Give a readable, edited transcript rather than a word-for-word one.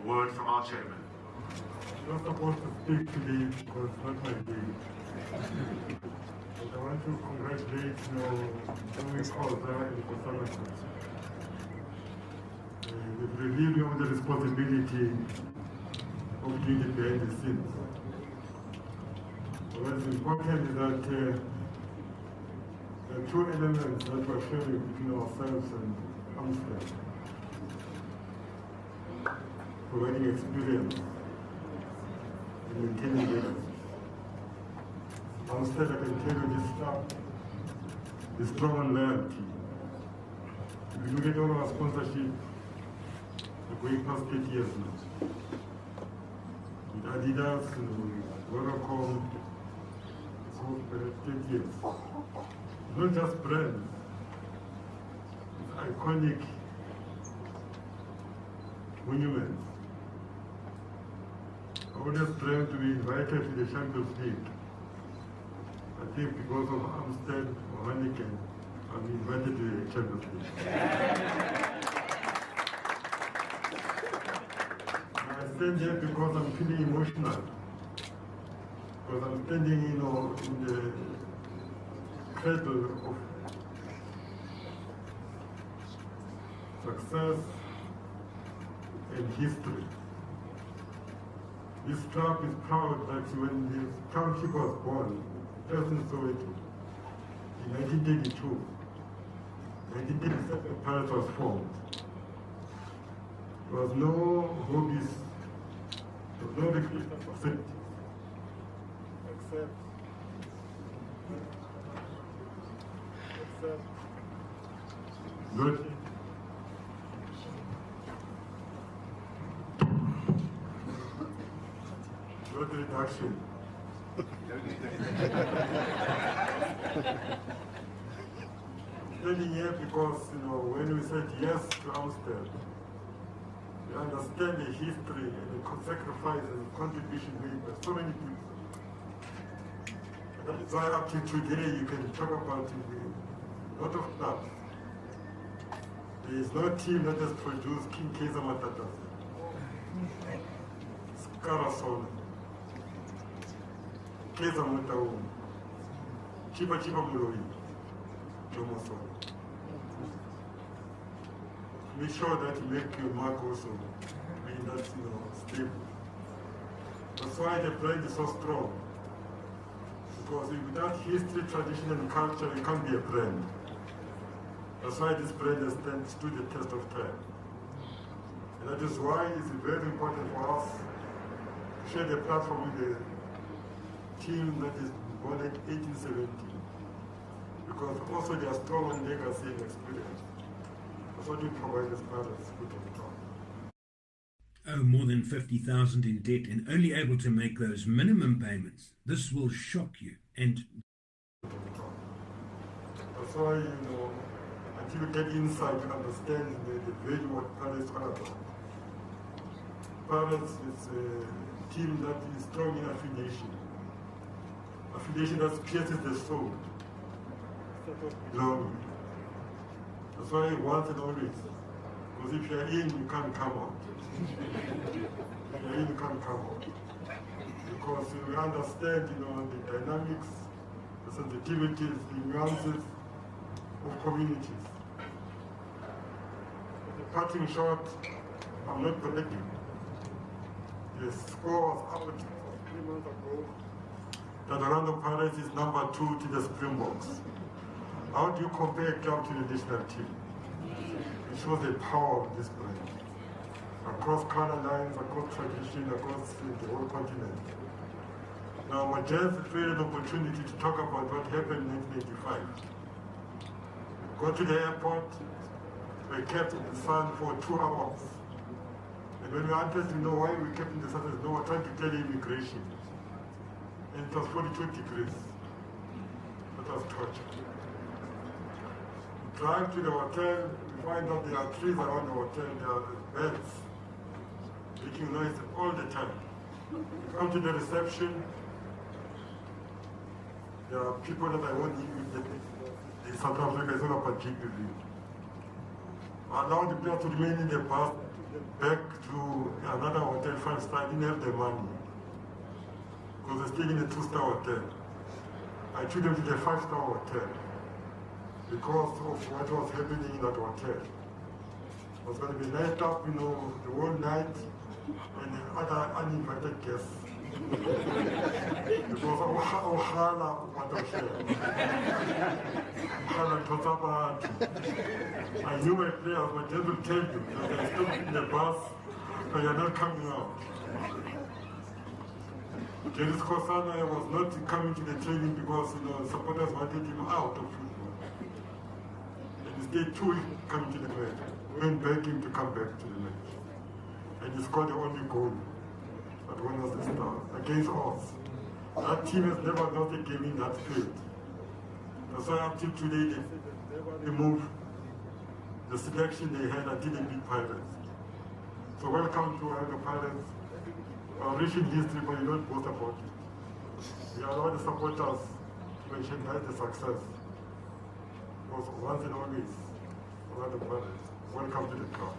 a word from our chairman. I'm not supposed to speak today because it's not my day. But I want to congratulate Irvin, Khoza and the Khoza. They've relieved me of the responsibility of doing it behind the scenes. What's important is that there are two elements that we're sharing between ourselves and Amsterdam. Providing experience in maintaining legacy. Amsterdam, I can tell you this stuff is strong on loyalty. If you look at all our sponsorship, we're going past 8 years now. With Adidas, Vodacom, it's 8 years. Not just brands, it's iconic monuments. I always dreamt to be invited to the Champions League. I think because of Amsterdam or Heineken, I'm invited to the Champions League. I stand here because I'm feeling emotional. Because I'm standing, in the cradle of success and history. This club is proud that when the township was born, just in Soweto, in 1932, 1937, Paris was formed. There was no hobbies, there was no recreation facilities, except not reduction. Standing here because, when we said yes to Amsterdam, we understand the history and the sacrifice and the contribution made by so many people. And that is why up to today you can talk about a lot of clubs. There is no team that has produced King Khoza Matatas, Skarasol, Khoza Mutaum, Chipa Muloi, Jomoso. Make sure that you make your mark also, mean that stable. That's why the brand is so strong. Because without history, tradition, and culture, you can't be a brand. That's why this brand has stood the test of time. And that is why it's very important for us to share the platform with the team that is born in 1870. Because also they are strong on legacy and experience. That's what we provide as part of the foot of the top. Oh, more than 50,000 in debt and only able to make those minimum payments. This will shock you. And that's why, until you get insight, you understand the value of Paris all about. Paris is a team that is strong in affiliation. Affiliation that pierces the soul. Belonging. That's why once and always. Because if you're in, you can't come out. If you're in, you can't come out. Because we understand, the dynamics, the sensitivities, the nuances of communities. The parting shot, I'm not predicting. The score was out 3 months ago that Orlando Pirates is number 2 to the Springboks. How do you compare a club to the national team? It shows the power of this brand. Across color lines, across tradition, across the whole continent. Now, Majez created an opportunity to talk about what happened in 1985. Go to the airport, we kept in the sun for 2 hours. And when we wanted to know why we kept in the sun, we were trying to clear immigration. And it was 42 degrees. That was torture. We drive to the hotel, we find out there are trees around the hotel, there are beds, making noise all the time. We come to the reception, there are people that I won't even in South Africa, it's all about GPV. Allow the players to remain in the bus back to another hotel, 5-star. I didn't have the money because I was staying in a 2-star hotel. I took them to the 5-star hotel because of what was happening in that hotel. It was going to be night up, the whole night, and other uninvited guests. Because Ohala Watoshe. I knew my players, but they will tell you that they stopped in the bus and you're not coming out. Khoza was not coming to the training because supporters wanted him out of football. And he stayed 2 weeks coming to the match. We went begging to come back to the match. And he scored the only goal that won us the star against us. That team has never lost a game in that field. That's why up till today they moved the selection they had until they beat Pirates. So welcome to the Pirates. Our rich in history, but you don't boast about it. We allow the supporters to recognize the success. Because once and always, we are the Pirates. Welcome to the club.